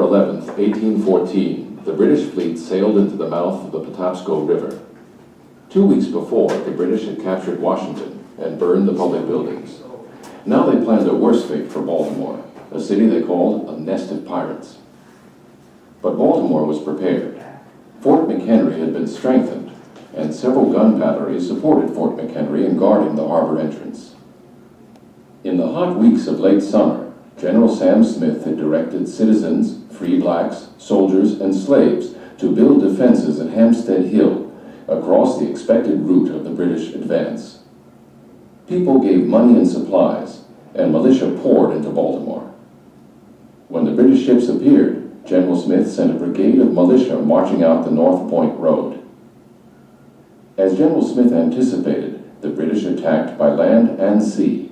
11, 1814, the British fleet sailed into the mouth of the Patapsco River. 2 weeks before, the British had captured Washington and burned the public buildings. Now they planned a worse fate for Baltimore, a city they called a nest of pirates. But Baltimore was prepared. Fort McHenry had been strengthened, and several gun batteries supported Fort McHenry in guarding the harbor entrance. In the hot weeks of late summer, General Sam Smith had directed citizens, free blacks, soldiers, and slaves to build defenses at Hampstead Hill across the expected route of the British advance. People gave money and supplies, and militia poured into Baltimore. When the British ships appeared, General Smith sent a brigade of militia marching out the North Point Road. As General Smith anticipated, the British attacked by land and sea.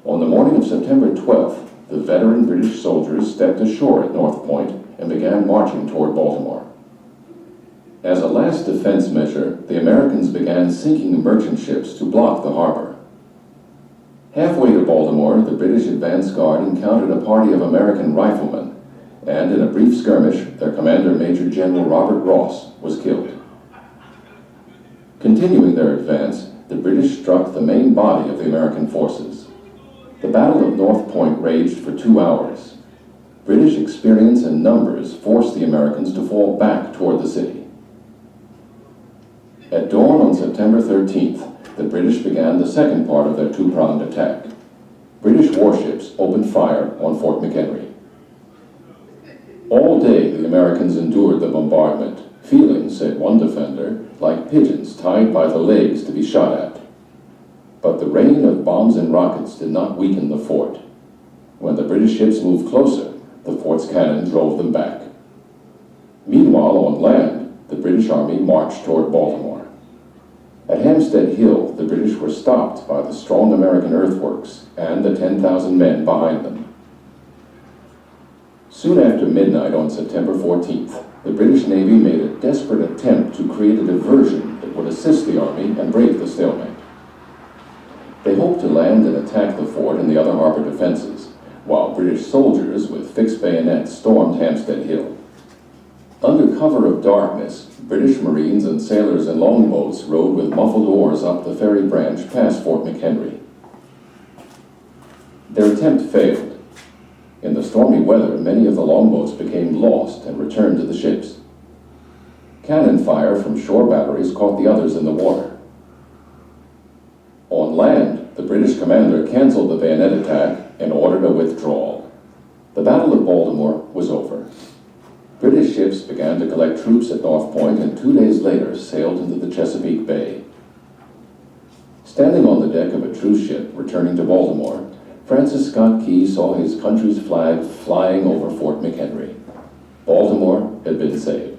On the morning of September 12th, the veteran British soldiers stepped ashore at North Point and began marching toward Baltimore. As a last defense measure, the Americans began sinking merchant ships to block the harbor. Halfway to Baltimore, the British advance guard encountered a party of American riflemen, and in a brief skirmish, their commander, Major General Robert Ross, was killed. Continuing their advance, the British struck the main body of the American forces. The Battle of North Point raged for 2 hours. British experience and numbers forced the Americans to fall back toward the city. At dawn on September 13th, the British began the second part of their two-pronged attack. British warships opened fire on Fort McHenry. All day, the Americans endured the bombardment, feeling, said one defender, like pigeons tied by the legs to be shot at. But the rain of bombs and rockets did not weaken the fort. When the British ships moved closer, the fort's cannon drove them back. Meanwhile, on land, the British Army marched toward Baltimore. At Hampstead Hill, the British were stopped by the strong American earthworks and the 10,000 men behind them. Soon after midnight on September 14th, the British Navy made a desperate attempt to create a diversion that would assist the Army and break the stalemate. They hoped to land and attack the fort and the other harbor defenses, while British soldiers with fixed bayonets stormed Hampstead Hill. Under cover of darkness, British Marines and sailors in longboats rowed with muffled oars up the ferry branch past Fort McHenry. Their attempt failed. In the stormy weather, many of the longboats became lost and returned to the ships. Cannon fire from shore batteries caught the others in the water. On land, the British commander canceled the bayonet attack and ordered a withdrawal. The Battle of Baltimore was over. British ships began to collect troops at North Point and 2 days later sailed into the Chesapeake Bay. Standing on the deck of a truce ship returning to Baltimore, Francis Scott Key saw his country's flag flying over Fort McHenry. Baltimore had been saved.